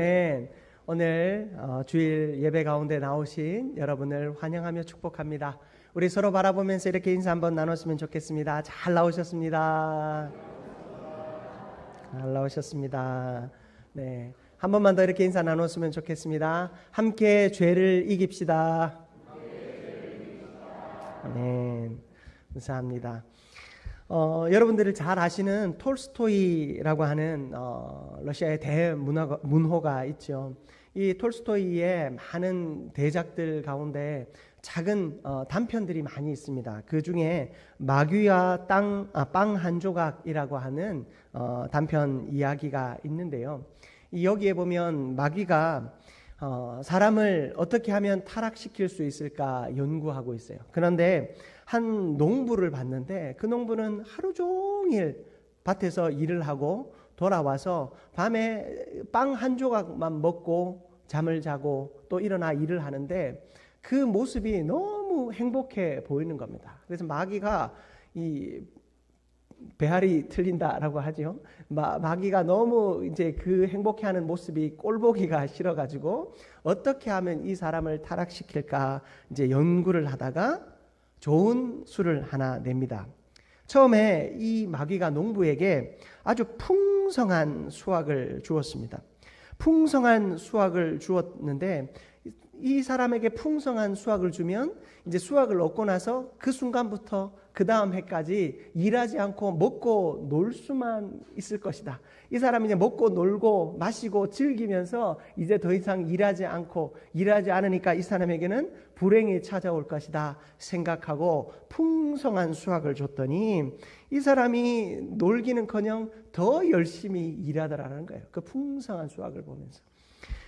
네, 오늘 주일 예배 가운데 나오신 여러분을 환영하며 축복합니다. 우리 서로 바라보면서 이렇게 인사 한번 나눴으면 좋겠습니다. 잘 나오셨습니다. 잘 나오셨습니다. 네, 한 번만 더 이렇게 인사 나눴으면 좋겠습니다. 함께 죄를 이깁시다. 네, 감사합니다. 여러분들이 잘 아시는 톨스토이라고 하는 러시아의 대문호가 있죠. 이 톨스토이의 많은 대작들 가운데 작은 단편들이 많이 있습니다. 그 중에 마귀와 빵 한 조각이라고 하는 단편 이야기가 있는데요. 여기에 보면 마귀가 사람을 어떻게 하면 타락시킬 수 있을까 연구하고 있어요. 그런데 한 농부를 봤는데 그 농부는 하루 종일 밭에서 일을 하고 돌아와서 밤에 빵 한 조각만 먹고 잠을 자고 또 일어나 일을 하는데 그 모습이 너무 행복해 보이는 겁니다. 그래서 마귀가 이 배알이 틀린다라고 하죠. 마귀가 너무 이제 그 행복해하는 모습이 꼴보기가 싫어가지고 어떻게 하면 이 사람을 타락시킬까 이제 연구를 하다가 좋은 수를 하나 냅니다. 처음에 이 마귀가 농부에게 아주 풍성한 수확을 주었습니다. 풍성한 수확을 주었는데 이 사람에게 풍성한 수확을 주면 이제 수확을 얻고 나서 그 순간부터 그 다음 해까지 일하지 않고 먹고 놀 수만 있을 것이다. 이 사람이 이제 먹고 놀고 마시고 즐기면서 이제 더 이상 일하지 않으니까 이 사람에게는 불행이 찾아올 것이다 생각하고 풍성한 수확을 줬더니 이 사람이 놀기는커녕 더 열심히 일하더라는 거예요. 그 풍성한 수확을 보면서.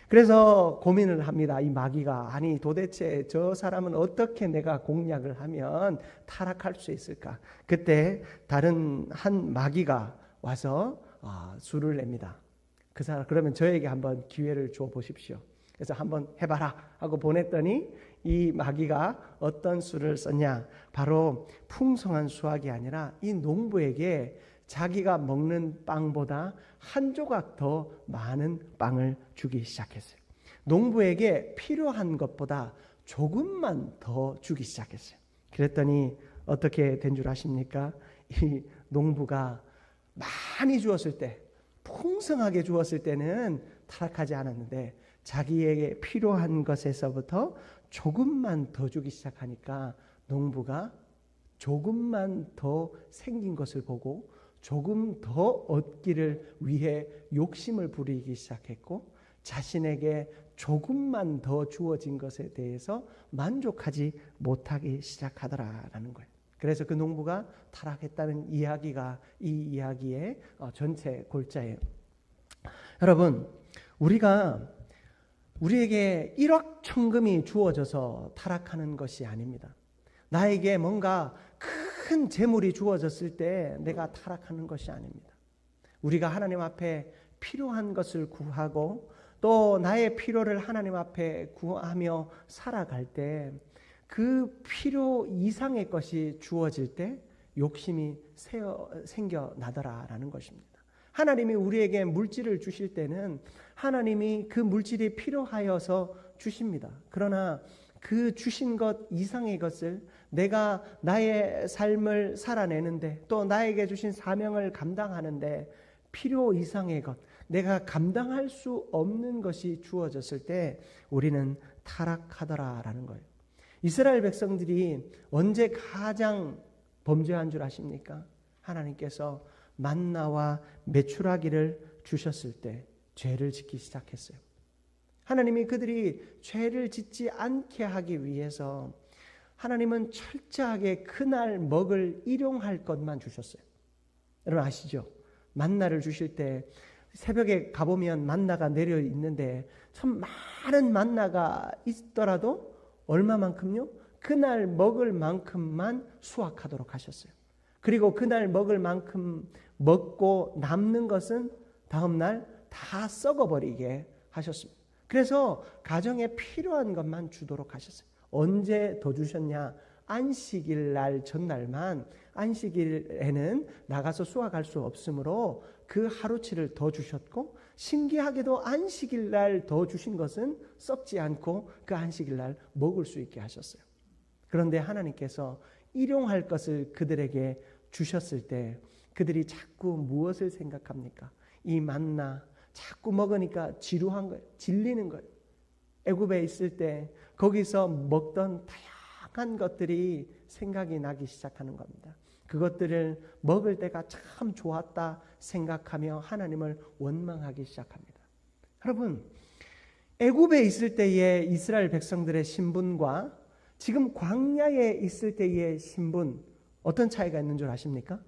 그래서 고민을 합니다. 이 마귀가 아니 도대체 저 사람은 어떻게 내가 공략을 하면 타락할 수 있을까? 그때 다른 한 마귀가 와서 수를 냅니다. 그 사람 그러면 저에게 한번 기회를 줘 보십시오. 그래서 한번 해봐라 하고 보냈더니 이 마귀가 어떤 수를 썼냐? 바로 풍성한 수확이 아니라 이 농부에게 자기가 먹는 빵보다 한 조각 더 많은 빵을 주기 시작했어요. 농부에게 필요한 것보다 조금만 더 주기 시작했어요. 그랬더니 어떻게 된 줄 아십니까? 이 농부가 많이 주었을 때, 풍성하게 주었을 때는 타락하지 않았는데 자기에게 필요한 것에서부터 조금만 더 주기 시작하니까 농부가 조금만 더 생긴 것을 보고 조금 더 얻기를 위해 욕심을 부리기 시작했고 자신에게 조금만 더 주어진 것에 대해서 만족하지 못하기 시작하더라라는 거예요. 그래서 그 농부가 타락했다는 이야기가 이 이야기의 전체 골자예요. 여러분, 우리에게 일확천금이 주어져서 타락하는 것이 아닙니다. 나에게 뭔가 큰 재물이 주어졌을 때 내가 타락하는 것이 아닙니다. 우리가 하나님 앞에 필요한 것을 구하고 또 나의 필요를 하나님 앞에 구하며 살아갈 때 그 필요 이상의 것이 주어질 때 욕심이 생겨나더라라는 것입니다. 하나님이 우리에게 물질을 주실 때는 하나님이 그 물질이 필요하여서 주십니다. 그러나 그 주신 것 이상의 것을 내가 나의 삶을 살아내는데 또 나에게 주신 사명을 감당하는데 필요 이상의 것, 내가 감당할 수 없는 것이 주어졌을 때 우리는 타락하더라라는 거예요. 이스라엘 백성들이 언제 가장 범죄한 줄 아십니까? 하나님께서 만나와 메추라기를 주셨을 때 죄를 짓기 시작했어요. 하나님이 그들이 죄를 짓지 않게 하기 위해서 하나님은 철저하게 그날 먹을 일용할 것만 주셨어요. 여러분 아시죠? 만나를 주실 때 새벽에 가보면 만나가 내려 있는데 참 많은 만나가 있더라도 얼마만큼요? 그날 먹을 만큼만 수확하도록 하셨어요. 그리고 그날 먹을 만큼 먹고 남는 것은 다음날 다 썩어버리게 하셨습니다. 그래서 가정에 필요한 것만 주도록 하셨어요. 언제 더 주셨냐? 안식일 날 전날만, 안식일에는 나가서 수확할 수 없으므로 그 하루치를 더 주셨고 신기하게도 안식일 날 더 주신 것은 썩지 않고 그 안식일 날 먹을 수 있게 하셨어요. 그런데 하나님께서 일용할 것을 그들에게 주셨을 때 그들이 자꾸 무엇을 생각합니까? 이 만나 자꾸 먹으니까 지루한 거예요. 질리는 거예요. 애굽에 있을 때 거기서 먹던 다양한 것들이 생각이 나기 시작하는 겁니다. 그것들을 먹을 때가 참 좋았다 생각하며 하나님을 원망하기 시작합니다. 여러분, 애굽에 있을 때의 이스라엘 백성들의 신분과 지금 광야에 있을 때의 신분, 어떤 차이가 있는 줄 아십니까?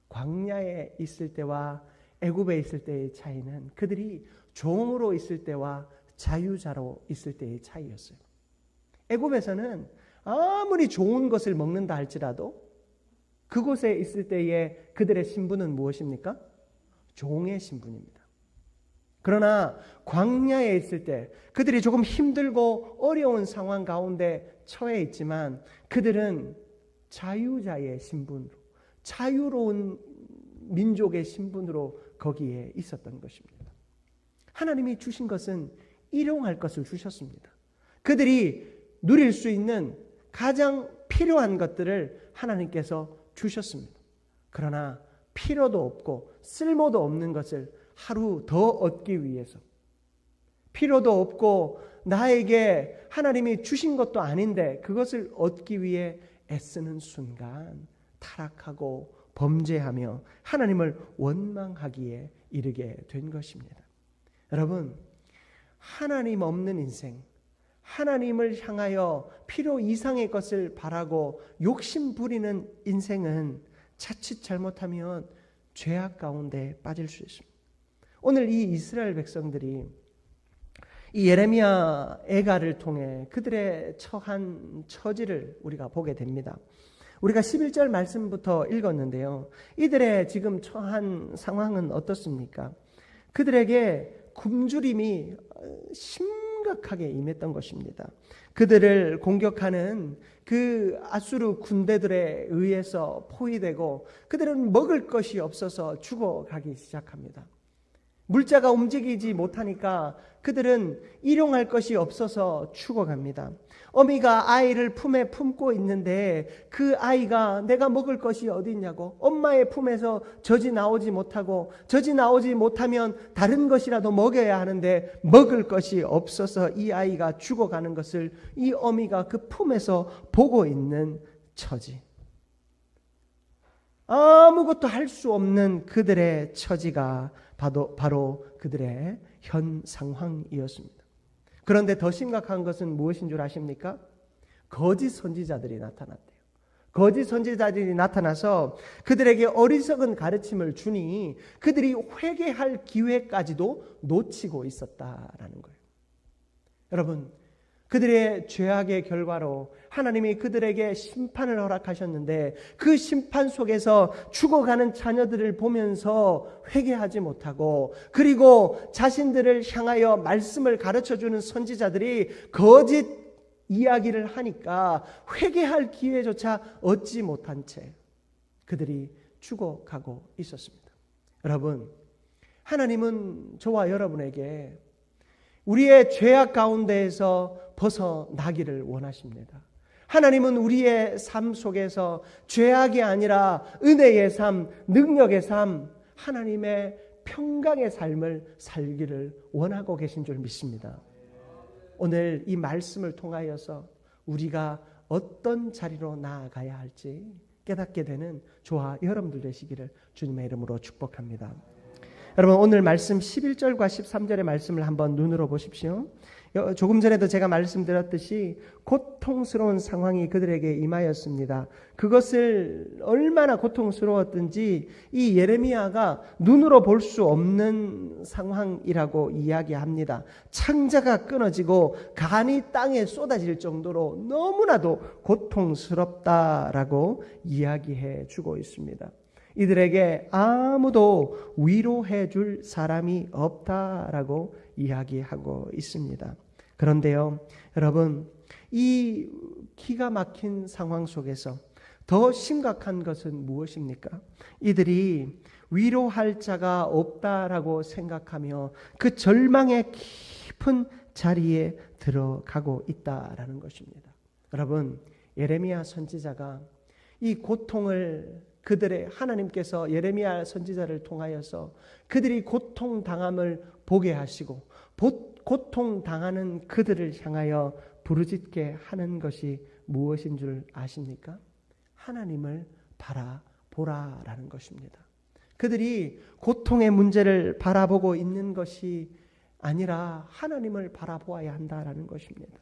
광야에 있을 때와 애굽에 있을 때의 차이는 그들이 종으로 있을 때와 자유자로 있을 때의 차이였어요. 애굽에서는 아무리 좋은 것을 먹는다 할지라도 그곳에 있을 때의 그들의 신분은 무엇입니까? 종의 신분입니다. 그러나 광야에 있을 때 그들이 조금 힘들고 어려운 상황 가운데 처해 있지만 그들은 자유자의 신분으로, 자유로운 민족의 신분으로 거기에 있었던 것입니다. 하나님이 주신 것은 일용할 것을 주셨습니다. 그들이 누릴 수 있는 가장 필요한 것들을 하나님께서 주셨습니다. 그러나 필요도 없고 쓸모도 없는 것을 하루 더 얻기 위해서, 필요도 없고 나에게 하나님이 주신 것도 아닌데 그것을 얻기 위해 애쓰는 순간 타락하고 범죄하며 하나님을 원망하기에 이르게 된 것입니다. 여러분, 하나님 없는 인생, 하나님을 향하여 필요 이상의 것을 바라고 욕심 부리는 인생은 자칫 잘못하면 죄악 가운데 빠질 수 있습니다. 오늘 이 이스라엘 백성들이 이 예레미야 애가를 통해 그들의 처한 처지를 우리가 보게 됩니다. 우리가 11절 말씀부터 읽었는데요. 이들의 지금 처한 상황은 어떻습니까? 그들에게 굶주림이 심각하게 임했던 것입니다. 그들을 공격하는 그 아수르 군대들에 의해서 포위되고 그들은 먹을 것이 없어서 죽어가기 시작합니다. 물자가 움직이지 못하니까 그들은 일용할 것이 없어서 죽어갑니다. 어미가 아이를 품에 품고 있는데 그 아이가 내가 먹을 것이 어디 있냐고, 엄마의 품에서 젖이 나오지 못하고 젖이 나오지 못하면 다른 것이라도 먹여야 하는데 먹을 것이 없어서 이 아이가 죽어가는 것을 이 어미가 그 품에서 보고 있는 처지. 아무것도 할 수 없는 그들의 처지가 바로 그들의 현 상황이었습니다. 그런데 더 심각한 것은 무엇인 줄 아십니까? 거짓 선지자들이 나타났대요. 거짓 선지자들이 나타나서 그들에게 어리석은 가르침을 주니 그들이 회개할 기회까지도 놓치고 있었다라는 거예요. 여러분, 그들의 죄악의 결과로 하나님이 그들에게 심판을 허락하셨는데 그 심판 속에서 죽어가는 자녀들을 보면서 회개하지 못하고, 그리고 자신들을 향하여 말씀을 가르쳐주는 선지자들이 거짓 이야기를 하니까 회개할 기회조차 얻지 못한 채 그들이 죽어가고 있었습니다. 여러분, 하나님은 저와 여러분에게 우리의 죄악 가운데에서 벗어나기를 원하십니다. 하나님은 우리의 삶 속에서 죄악이 아니라 은혜의 삶, 능력의 삶, 하나님의 평강의 삶을 살기를 원하고 계신 줄 믿습니다. 오늘 이 말씀을 통하여서 우리가 어떤 자리로 나아가야 할지 깨닫게 되는 저와 여러분들 되시기를 주님의 이름으로 축복합니다. 여러분, 오늘 말씀 11절과 13절의 말씀을 한번 눈으로 보십시오. 조금 전에도 제가 말씀드렸듯이 고통스러운 상황이 그들에게 임하였습니다. 그것을 얼마나 고통스러웠든지 이 예레미야가 눈으로 볼 수 없는 상황이라고 이야기합니다. 창자가 끊어지고 간이 땅에 쏟아질 정도로 너무나도 고통스럽다라고 이야기해 주고 있습니다. 이들에게 아무도 위로해 줄 사람이 없다라고 이야기하고 있습니다. 그런데요, 여러분, 이 기가 막힌 상황 속에서 더 심각한 것은 무엇입니까? 이들이 위로할 자가 없다라고 생각하며 그 절망의 깊은 자리에 들어가고 있다라는 것입니다. 여러분, 예레미야 선지자가 이 고통을 그들의 하나님께서 예레미야 선지자를 통하여서 그들이 고통당함을 보게 하시고 고통당하는 그들을 향하여 부르짖게 하는 것이 무엇인 줄 아십니까? 하나님을 바라보라라는 것입니다. 그들이 고통의 문제를 바라보고 있는 것이 아니라 하나님을 바라보아야 한다라는 것입니다.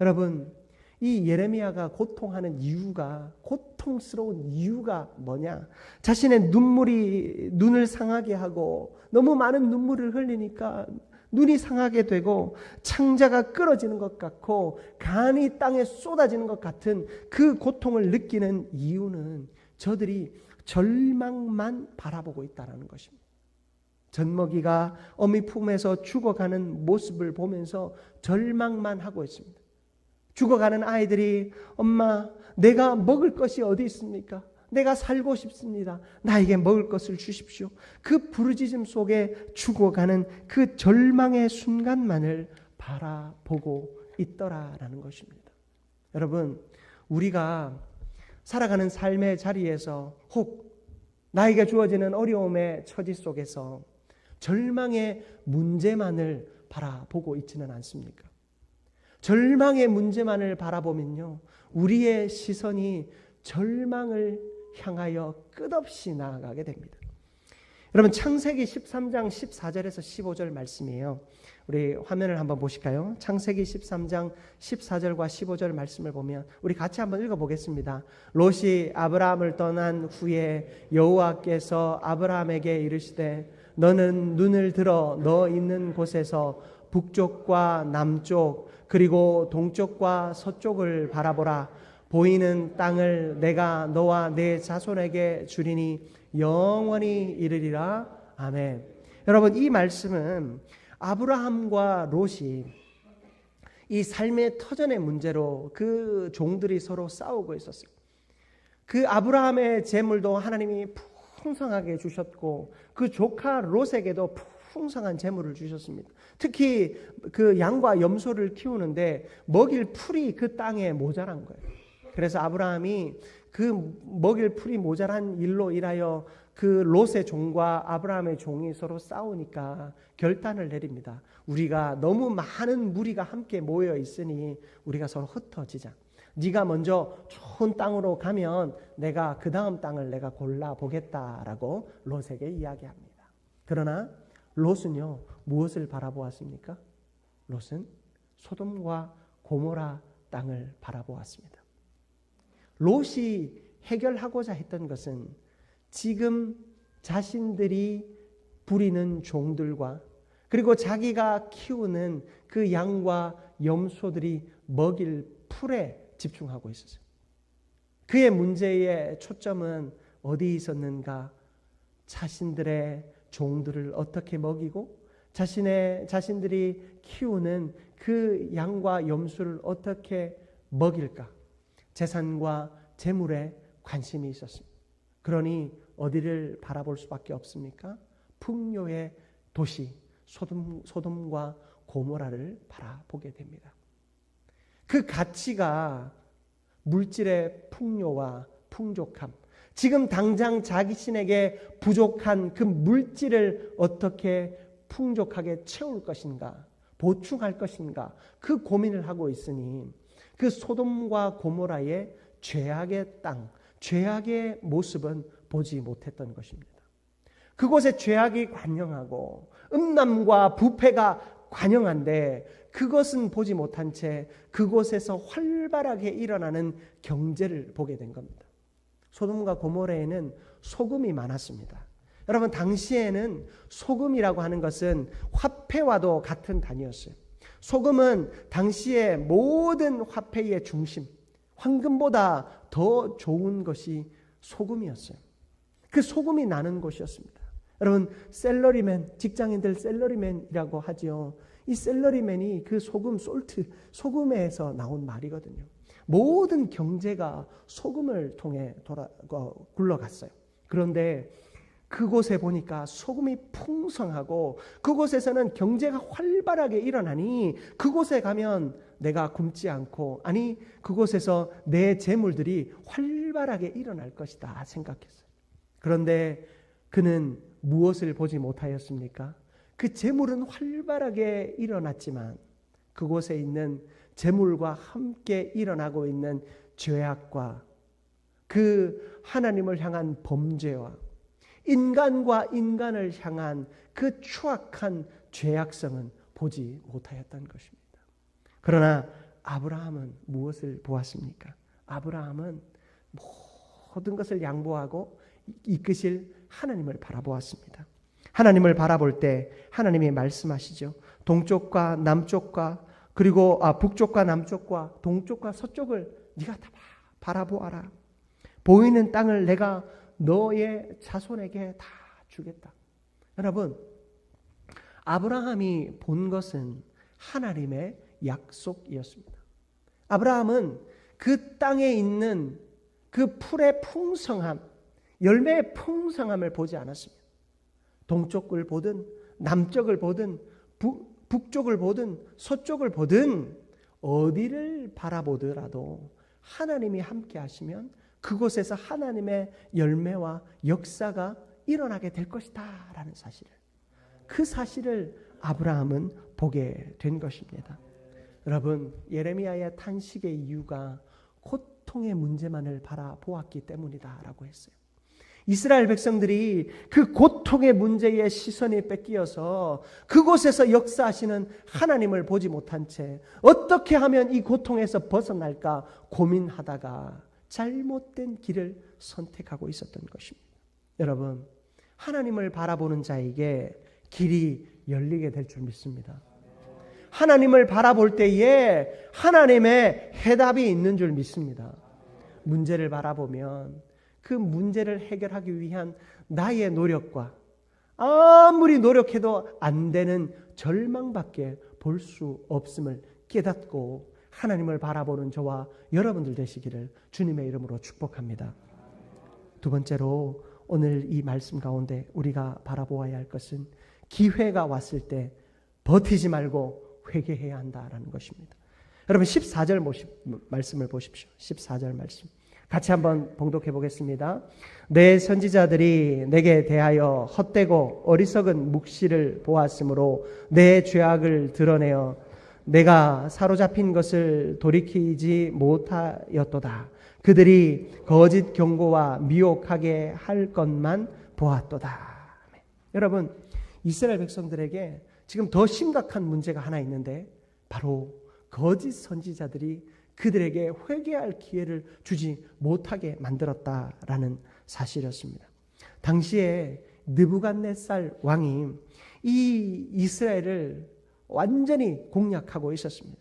여러분, 이 예레미야가 고통하는 이유가, 고통스러운 이유가 뭐냐? 자신의 눈물이 눈을 상하게 하고 너무 많은 눈물을 흘리니까 눈이 상하게 되고 창자가 끊어지는 것 같고 간이 땅에 쏟아지는 것 같은 그 고통을 느끼는 이유는 저들이 절망만 바라보고 있다는 것입니다. 젖먹이가 어미 품에서 죽어가는 모습을 보면서 절망만 하고 있습니다. 죽어가는 아이들이 엄마, 내가 먹을 것이 어디 있습니까? 내가 살고 싶습니다. 나에게 먹을 것을 주십시오. 그 부르짖음 속에 죽어가는 그 절망의 순간만을 바라보고 있더라라는 것입니다. 여러분, 우리가 살아가는 삶의 자리에서 혹 나에게 주어지는 어려움의 처지 속에서 절망의 문제만을 바라보고 있지는 않습니까? 절망의 문제만을 바라보면요, 우리의 시선이 절망을 향하여 끝없이 나아가게 됩니다. 여러분, 창세기 13장 14절에서 15절 말씀이에요. 우리 화면을 한번 보실까요? 창세기 13장 14절과 15절 말씀을 보면 우리 같이 한번 읽어보겠습니다. 롯이 아브라함을 떠난 후에 여호와께서 아브라함에게 이르시되 너는 눈을 들어 너 있는 곳에서 북쪽과 남쪽 그리고 동쪽과 서쪽을 바라보라. 보이는 땅을 내가 너와 내 자손에게 주리니 영원히 이르리라. 아멘. 여러분, 이 말씀은 아브라함과 롯이 이 삶의 터전의 문제로 그 종들이 서로 싸우고 있었어요. 그 아브라함의 재물도 하나님이 풍성하게 주셨고 그 조카 롯에게도 풍성한 재물을 주셨습니다. 특히 그 양과 염소를 키우는데 먹일 풀이 그 땅에 모자란 거예요. 그래서 아브라함이 그 먹일 풀이 모자란 일로 인하여 그 롯의 종과 아브라함의 종이 서로 싸우니까 결단을 내립니다. 우리가 너무 많은 무리가 함께 모여 있으니 우리가 서로 흩어지자. 네가 먼저 좋은 땅으로 가면 내가 그 다음 땅을 내가 골라보겠다라고 롯에게 이야기합니다. 그러나 롯은요, 무엇을 바라보았습니까? 롯은 소돔과 고모라 땅을 바라보았습니다. 롯이 해결하고자 했던 것은 지금 자신들이 부리는 종들과 그리고 자기가 키우는 그 양과 염소들이 먹일 풀에 집중하고 있었어요. 그의 문제의 초점은 어디 있었는가? 자신들의 종들을 어떻게 먹이고 자신들이 키우는 그 양과 염소를 어떻게 먹일까? 재산과 재물에 관심이 있었습니다. 그러니 어디를 바라볼 수밖에 없습니까? 풍요의 도시 소돔과 고모라를 바라보게 됩니다. 그 가치가 물질의 풍요와 풍족함, 지금 당장 자신에게 부족한 그 물질을 어떻게 풍족하게 채울 것인가, 보충할 것인가, 그 고민을 하고 있으니 그 소돔과 고모라의 죄악의 땅, 죄악의 모습은 보지 못했던 것입니다. 그곳에 죄악이 관영하고 음란과 부패가 관영한데 그것은 보지 못한 채 그곳에서 활발하게 일어나는 경제를 보게 된 겁니다. 소돔과 고모라에는 소금이 많았습니다. 여러분, 당시에는 소금이라고 하는 것은 화폐와도 같은 단위였어요. 소금은 당시의 모든 화폐의 중심, 황금보다 더 좋은 것이 소금이었어요. 그 소금이 나는 곳이었습니다. 여러분, 샐러리맨, 직장인들 샐러리맨이라고 하죠. 이 샐러리맨이 그 소금, 솔트, 소금에서 나온 말이거든요. 모든 경제가 소금을 통해 굴러갔어요. 그런데 그곳에 보니까 소금이 풍성하고 그곳에서는 경제가 활발하게 일어나니 그곳에 가면 내가 굶지 않고, 아니 그곳에서 내 재물들이 활발하게 일어날 것이다 생각했어요. 그런데 그는 무엇을 보지 못하였습니까? 그 재물은 활발하게 일어났지만 그곳에 있는 재물과 함께 일어나고 있는 죄악과 그 하나님을 향한 범죄와 인간과 인간을 향한 그 추악한 죄악성은 보지 못하였던 것입니다. 그러나 아브라함은 무엇을 보았습니까? 아브라함은 모든 것을 양보하고 이끄실 하나님을 바라보았습니다. 하나님을 바라볼 때 하나님이 말씀하시죠. 동쪽과 남쪽과 그리고 북쪽과 남쪽과 동쪽과 서쪽을 네가 다 바라보아라. 보이는 땅을 내가 너의 자손에게 다 주겠다. 여러분, 아브라함이 본 것은 하나님의 약속이었습니다. 아브라함은 그 땅에 있는 그 풀의 풍성함, 열매의 풍성함을 보지 않았습니다. 동쪽을 보든 남쪽을 보든 북쪽을 보든 서쪽을 보든 어디를 바라보더라도 하나님이 함께 하시면 그곳에서 하나님의 열매와 역사가 일어나게 될 것이다 라는 사실을, 그 사실을 아브라함은 보게 된 것입니다. 여러분, 예레미야의 탄식의 이유가 고통의 문제만을 바라보았기 때문이다 라고 했어요. 이스라엘 백성들이 그 고통의 문제에 시선이 뺏기어서 그곳에서 역사하시는 하나님을 보지 못한 채 어떻게 하면 이 고통에서 벗어날까 고민하다가 잘못된 길을 선택하고 있었던 것입니다. 여러분, 하나님을 바라보는 자에게 길이 열리게 될 줄 믿습니다. 하나님을 바라볼 때에 하나님의 해답이 있는 줄 믿습니다. 문제를 바라보면 그 문제를 해결하기 위한 나의 노력과 아무리 노력해도 안 되는 절망밖에 볼 수 없음을 깨닫고 하나님을 바라보는 저와 여러분들 되시기를 주님의 이름으로 축복합니다. 두 번째로 오늘 이 말씀 가운데 우리가 바라보아야 할 것은 기회가 왔을 때 버티지 말고 회개해야 한다라는 것입니다. 여러분 14절 말씀을 보십시오. 14절 말씀 같이 한번 봉독해 보겠습니다. 내 선지자들이 내게 대하여 헛되고 어리석은 묵시를 보았으므로 내 죄악을 드러내어 내가 사로잡힌 것을 돌이키지 못하였도다. 그들이 거짓 경고와 미혹하게 할 것만 보았도다. 여러분, 이스라엘 백성들에게 지금 더 심각한 문제가 하나 있는데 바로 거짓 선지자들이 그들에게 회개할 기회를 주지 못하게 만들었다라는 사실이었습니다. 당시에 느부갓네살 왕이 이 이스라엘을 완전히 공략하고 있었습니다.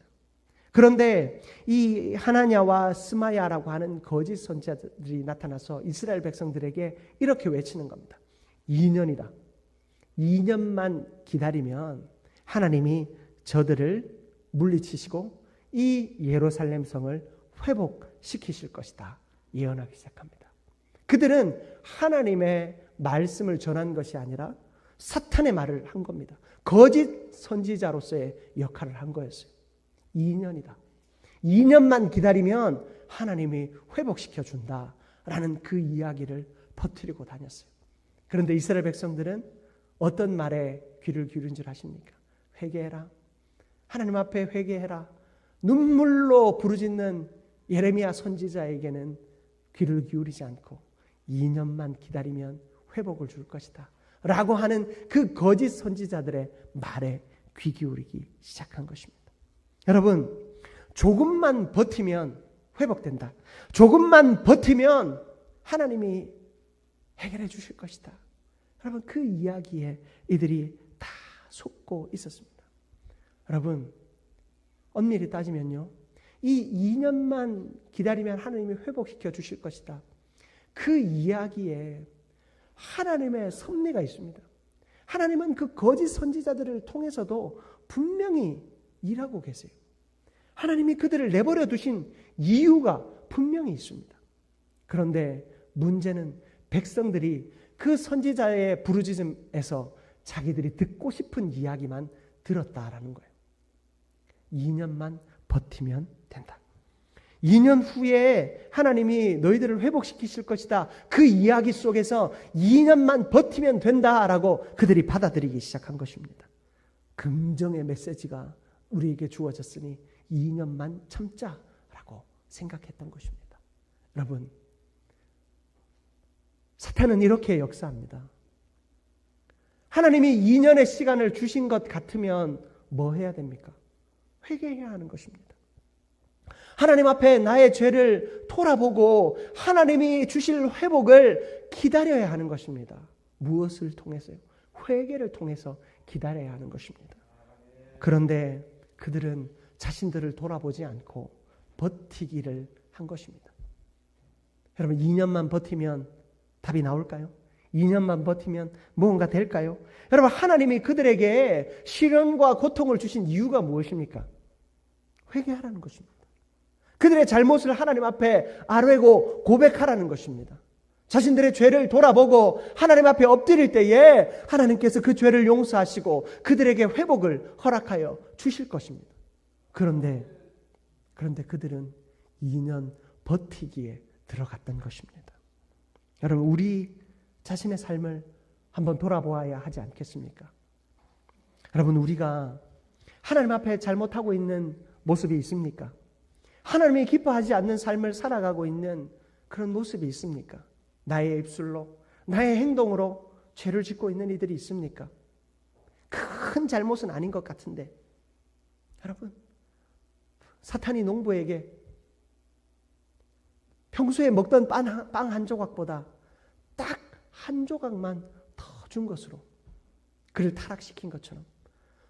그런데 이 하나냐와 스마야라고 하는 거짓 선지자들이 나타나서 이스라엘 백성들에게 이렇게 외치는 겁니다. 2년이다. 2년만 기다리면 하나님이 저들을 물리치시고 이 예루살렘 성을 회복시키실 것이다. 예언하기 시작합니다. 그들은 하나님의 말씀을 전한 것이 아니라 사탄의 말을 한 겁니다. 거짓 선지자로서의 역할을 한 거였어요. 2년이다. 2년만 기다리면 하나님이 회복시켜 준다라는 그 이야기를 퍼뜨리고 다녔어요. 그런데 이스라엘 백성들은 어떤 말에 귀를 기울인 줄 아십니까? 회개해라. 하나님 앞에 회개해라. 눈물로 부르짖는 예레미야 선지자에게는 귀를 기울이지 않고 2년만 기다리면 회복을 줄 것이다 라고 하는 그 거짓 선지자들의 말에 귀 기울이기 시작한 것입니다. 여러분, 조금만 버티면 회복된다. 조금만 버티면 하나님이 해결해 주실 것이다. 여러분, 그 이야기에 이들이 다 속고 있었습니다. 여러분, 엄밀히 따지면요, 이 2년만 기다리면 하나님이 회복시켜 주실 것이다. 그 이야기에 하나님의 섭리가 있습니다. 하나님은 그 거짓 선지자들을 통해서도 분명히 일하고 계세요. 하나님이 그들을 내버려 두신 이유가 분명히 있습니다. 그런데 문제는 백성들이 그 선지자의 부르짖음에서 자기들이 듣고 싶은 이야기만 들었다라는 거예요. 2년만 버티면 된다. 2년 후에 하나님이 너희들을 회복시키실 것이다. 그 이야기 속에서 2년만 버티면 된다라고 그들이 받아들이기 시작한 것입니다. 긍정의 메시지가 우리에게 주어졌으니 2년만 참자라고 생각했던 것입니다. 여러분, 사탄은 이렇게 역사합니다. 하나님이 2년의 시간을 주신 것 같으면 뭐 해야 됩니까? 회개해야 하는 것입니다. 하나님 앞에 나의 죄를 돌아보고 하나님이 주실 회복을 기다려야 하는 것입니다. 무엇을 통해서요? 회개를 통해서 기다려야 하는 것입니다. 그런데 그들은 자신들을 돌아보지 않고 버티기를 한 것입니다. 여러분, 2년만 버티면 답이 나올까요? 2년만 버티면 무언가 될까요? 여러분, 하나님이 그들에게 시련과 고통을 주신 이유가 무엇입니까? 회개하라는 것입니다. 그들의 잘못을 하나님 앞에 아뢰고 고백하라는 것입니다. 자신들의 죄를 돌아보고 하나님 앞에 엎드릴 때에 하나님께서 그 죄를 용서하시고 그들에게 회복을 허락하여 주실 것입니다. 그런데 그들은 2년 버티기에 들어갔던 것입니다. 여러분, 우리 자신의 삶을 한번 돌아보아야 하지 않겠습니까? 여러분, 우리가 하나님 앞에 잘못하고 있는 모습이 있습니까? 하나님이 기뻐하지 않는 삶을 살아가고 있는 그런 모습이 있습니까? 나의 입술로, 나의 행동으로 죄를 짓고 있는 이들이 있습니까? 큰 잘못은 아닌 것 같은데, 여러분, 사탄이 농부에게 평소에 먹던 빵 한 조각보다 딱 한 조각만 더 준 것으로 그를 타락시킨 것처럼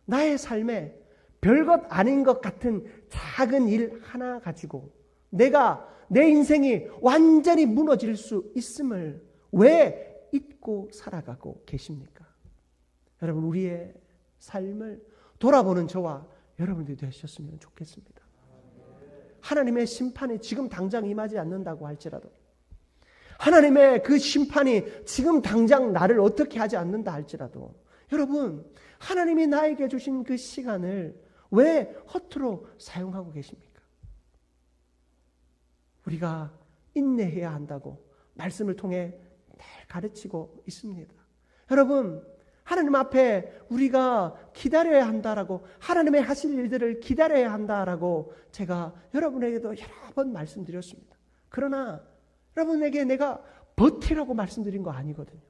나의 삶에 별것 아닌 것 같은 작은 일 하나 가지고 내 인생이 완전히 무너질 수 있음을 왜 잊고 살아가고 계십니까? 여러분, 우리의 삶을 돌아보는 저와 여러분들이 되셨으면 좋겠습니다. 하나님의 심판이 지금 당장 임하지 않는다고 할지라도, 하나님의 그 심판이 지금 당장 나를 어떻게 하지 않는다 할지라도, 여러분, 하나님이 나에게 주신 그 시간을 왜 허투루 사용하고 계십니까? 우리가 인내해야 한다고 말씀을 통해 늘 가르치고 있습니다. 여러분, 하나님 앞에 우리가 기다려야 한다라고, 하나님의 하실 일들을 기다려야 한다라고 제가 여러분에게도 여러 번 말씀드렸습니다. 그러나 여러분에게 내가 버티라고 말씀드린 거 아니거든요.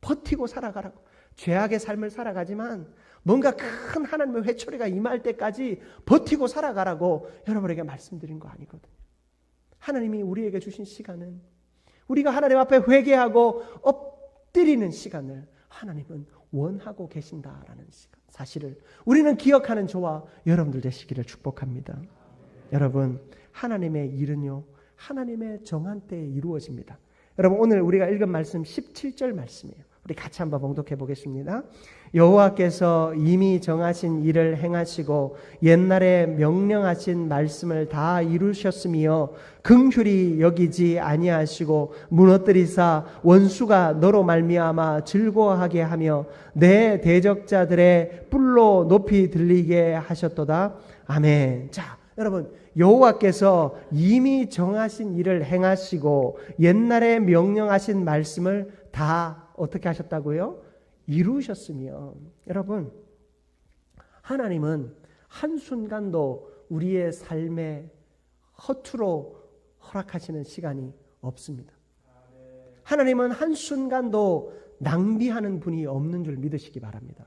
버티고 살아가라고. 죄악의 삶을 살아가지만 뭔가 큰 하나님의 회초리가 임할 때까지 버티고 살아가라고 여러분에게 말씀드린 거 아니거든요. 하나님이 우리에게 주신 시간은 우리가 하나님 앞에 회개하고 엎드리는 시간을 하나님은 원하고 계신다라는 사실을 우리는 기억하는 저와 여러분들 되시기를 축복합니다. 여러분, 하나님의 일은요, 하나님의 정한 때에 이루어집니다. 여러분, 오늘 우리가 읽은 말씀 17절 말씀이에요. 우리 같이 한번 봉독해 보겠습니다. 여호와께서 이미 정하신 일을 행하시고 옛날에 명령하신 말씀을 다 이루셨으며 긍휼히 여기지 아니하시고 무너뜨리사 원수가 너로 말미암아 즐거워하게 하며 내 대적자들의 뿔로 높이 들리게 하셨도다. 아멘. 자, 여러분, 여호와께서 이미 정하신 일을 행하시고 옛날에 명령하신 말씀을 다 어떻게 하셨다고요? 이루셨으며, 여러분, 하나님은 한순간도 우리의 삶에 허투루 허락하시는 시간이 없습니다. 하나님은 한순간도 낭비하는 분이 없는 줄 믿으시기 바랍니다.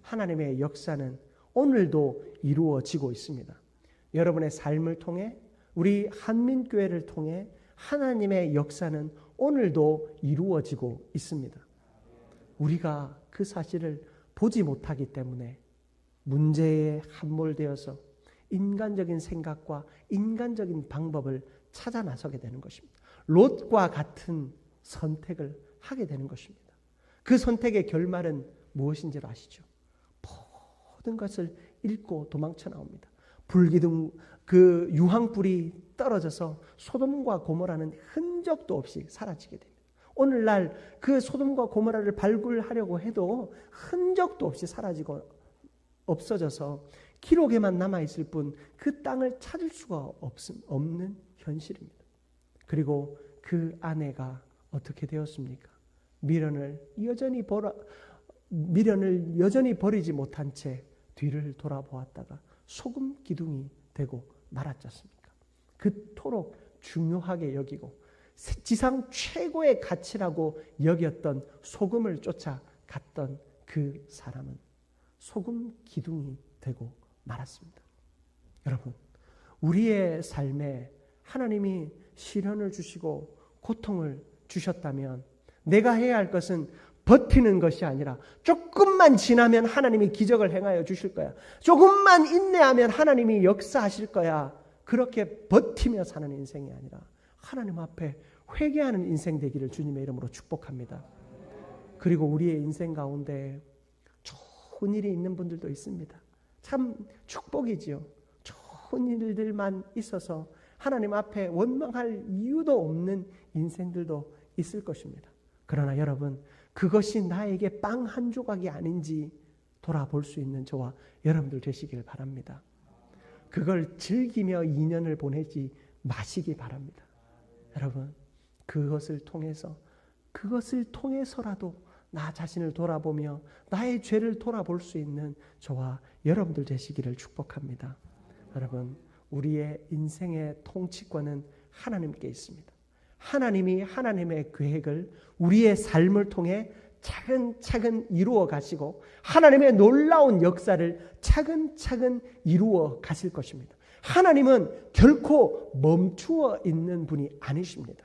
하나님의 역사는 오늘도 이루어지고 있습니다. 여러분의 삶을 통해, 우리 한민교회를 통해 하나님의 역사는 오늘도 이루어지고 있습니다. 우리가 그 사실을 보지 못하기 때문에 문제에 함몰되어서 인간적인 생각과 인간적인 방법을 찾아 나서게 되는 것입니다. 롯과 같은 선택을 하게 되는 것입니다. 그 선택의 결말은 무엇인지 아시죠? 모든 것을 잃고 도망쳐 나옵니다. 불기둥 그 유황불이 떨어져서 소돔과 고모라는 흔적도 없이 사라지게 됩니다. 오늘날 그 소돔과 고모라를 발굴하려고 해도 흔적도 없이 사라지고 없어져서 기록에만 남아있을 뿐 그 땅을 찾을 수가 없는 현실입니다. 그리고 그 아내가 어떻게 되었습니까? 미련을 여전히 버리지 못한 채 뒤를 돌아보았다가 소금 기둥이 되고 말았지 않습니까? 그토록 중요하게 여기고 지상 최고의 가치라고 여겼던 소금을 쫓아갔던 그 사람은 소금 기둥이 되고 말았습니다. 여러분, 우리의 삶에 하나님이 시련을 주시고 고통을 주셨다면 내가 해야 할 것은 버티는 것이 아니라 조금만 지나면 하나님이 기적을 행하여 주실 거야. 조금만 인내하면 하나님이 역사하실 거야. 그렇게 버티며 사는 인생이 아니라 하나님 앞에 회개하는 인생 되기를 주님의 이름으로 축복합니다. 그리고 우리의 인생 가운데 좋은 일이 있는 분들도 있습니다. 참 축복이지요. 좋은 일들만 있어서 하나님 앞에 원망할 이유도 없는 인생들도 있을 것입니다. 그러나 여러분, 그것이 나에게 빵 한 조각이 아닌지 돌아볼 수 있는 저와 여러분들 되시길 바랍니다. 그걸 즐기며 인연을 보내지 마시기 바랍니다. 여러분, 그것을 통해서라도 나 자신을 돌아보며 나의 죄를 돌아볼 수 있는 저와 여러분들 되시기를 축복합니다. 여러분, 우리의 인생의 통치권은 하나님께 있습니다. 하나님이 하나님의 계획을 우리의 삶을 통해 차근차근 이루어 가시고 하나님의 놀라운 역사를 차근차근 이루어 가실 것입니다. 하나님은 결코 멈추어 있는 분이 아니십니다.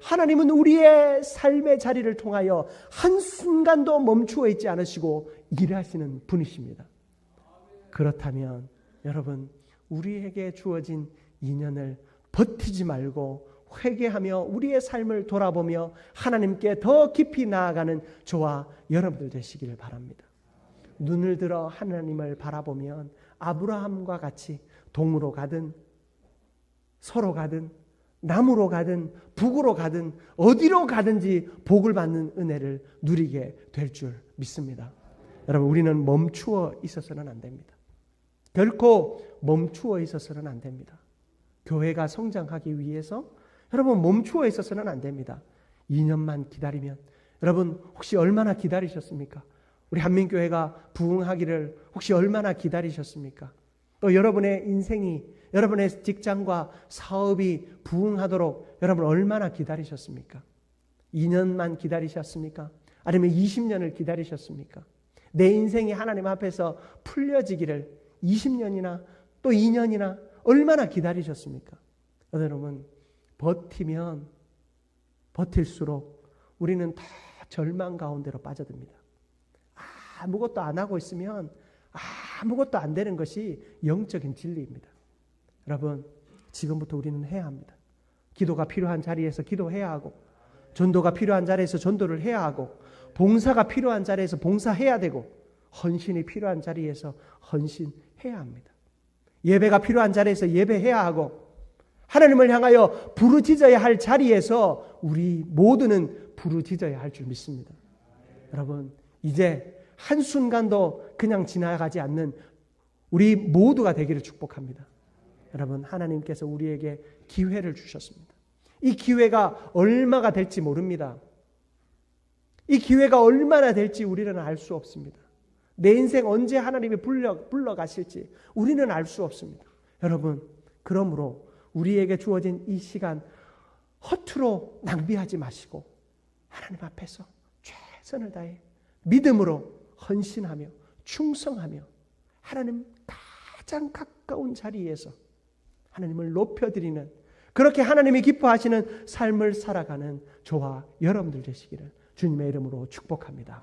하나님은 우리의 삶의 자리를 통하여 한순간도 멈추어 있지 않으시고 일하시는 분이십니다. 그렇다면 여러분, 우리에게 주어진 인연을 버티지 말고 회개하며 우리의 삶을 돌아보며 하나님께 더 깊이 나아가는 저와 여러분들 되시기를 바랍니다. 눈을 들어 하나님을 바라보면 아브라함과 같이 동으로 가든 서로 가든 남으로 가든 북으로 가든 어디로 가든지 복을 받는 은혜를 누리게 될 줄 믿습니다. 여러분, 우리는 멈추어 있어서는 안 됩니다. 결코 멈추어 있어서는 안 됩니다. 교회가 성장하기 위해서 여러분 멈추어 있어서는 안 됩니다. 2년만 기다리면, 여러분 혹시 얼마나 기다리셨습니까? 우리 한민교회가 부흥하기를 혹시 얼마나 기다리셨습니까? 또 여러분의 인생이, 여러분의 직장과 사업이 부흥하도록 여러분 얼마나 기다리셨습니까? 2년만 기다리셨습니까? 아니면 20년을 기다리셨습니까? 내 인생이 하나님 앞에서 풀려지기를 20년이나 또 2년이나 얼마나 기다리셨습니까? 여러분, 버티면 버틸수록 우리는 다 절망 가운데로 빠져듭니다. 아무것도 안 하고 있으면 아무것도 안 되는 것이 영적인 진리입니다. 여러분, 지금부터 우리는 해야 합니다. 기도가 필요한 자리에서 기도해야 하고, 전도가 필요한 자리에서 전도를 해야 하고, 봉사가 필요한 자리에서 봉사해야 되고, 헌신이 필요한 자리에서 헌신해야 합니다. 예배가 필요한 자리에서 예배해야 하고, 하나님을 향하여 부르짖어야 할 자리에서 우리 모두는 부르짖어야 할 줄 믿습니다. 여러분, 이제 한순간도 그냥 지나가지 않는 우리 모두가 되기를 축복합니다. 여러분, 하나님께서 우리에게 기회를 주셨습니다. 이 기회가 얼마가 될지 모릅니다. 이 기회가 얼마나 될지 우리는 알 수 없습니다. 내 인생 언제 하나님이 불러가실지 우리는 알 수 없습니다. 여러분, 그러므로 우리에게 주어진 이 시간 허투루 낭비하지 마시고 하나님 앞에서 최선을 다해 믿음으로 헌신하며 충성하며 하나님 가장 가까운 자리에서 하나님을 높여드리는, 그렇게 하나님이 기뻐하시는 삶을 살아가는 저와 여러분들 되시기를 주님의 이름으로 축복합니다.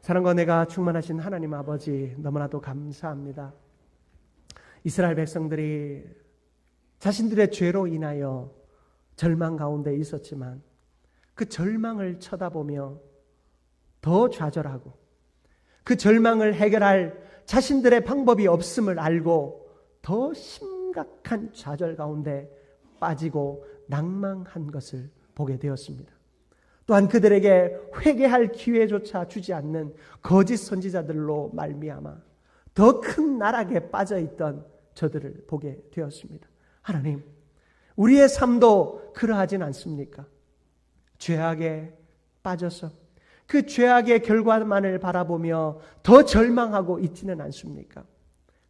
사랑과 은혜가 충만하신 하나님 아버지, 너무나도 감사합니다. 이스라엘 백성들이 자신들의 죄로 인하여 절망 가운데 있었지만 그 절망을 쳐다보며 더 좌절하고 그 절망을 해결할 자신들의 방법이 없음을 알고 더 심각한 좌절 가운데 빠지고 낭망한 것을 보게 되었습니다. 또한 그들에게 회개할 기회조차 주지 않는 거짓 선지자들로 말미암아 더 큰 나락에 빠져있던 저들을 보게 되었습니다. 하나님, 우리의 삶도 그러하진 않습니까? 죄악에 빠져서 그 죄악의 결과만을 바라보며 더 절망하고 있지는 않습니까?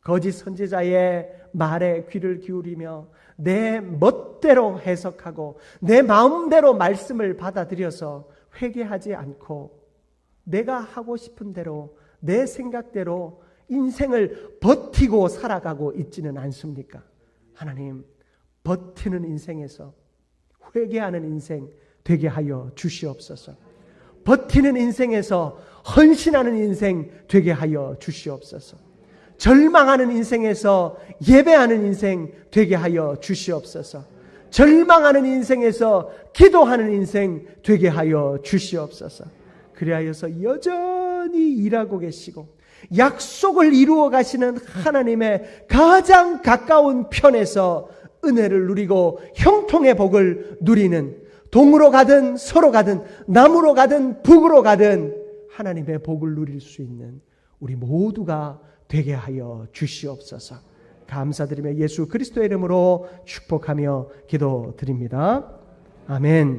거짓 선지자의 말에 귀를 기울이며 내 멋대로 해석하고 내 마음대로 말씀을 받아들여서 회개하지 않고 내가 하고 싶은 대로 내 생각대로 인생을 버티고 살아가고 있지는 않습니까? 하나님, 버티는 인생에서 회개하는 인생 되게 하여 주시옵소서. 버티는 인생에서 헌신하는 인생 되게 하여 주시옵소서. 절망하는 인생에서 예배하는 인생 되게 하여 주시옵소서. 절망하는 인생에서 기도하는 인생 되게 하여 주시옵소서. 그리하여서 여전히 일하고 계시고 약속을 이루어 가시는 하나님의 가장 가까운 편에서 은혜를 누리고 형통의 복을 누리는, 동으로 가든 서로 가든 남으로 가든 북으로 가든 하나님의 복을 누릴 수 있는 우리 모두가 되게 하여 주시옵소서. 감사드리며 예수 그리스도의 이름으로 축복하며 기도드립니다. 아멘.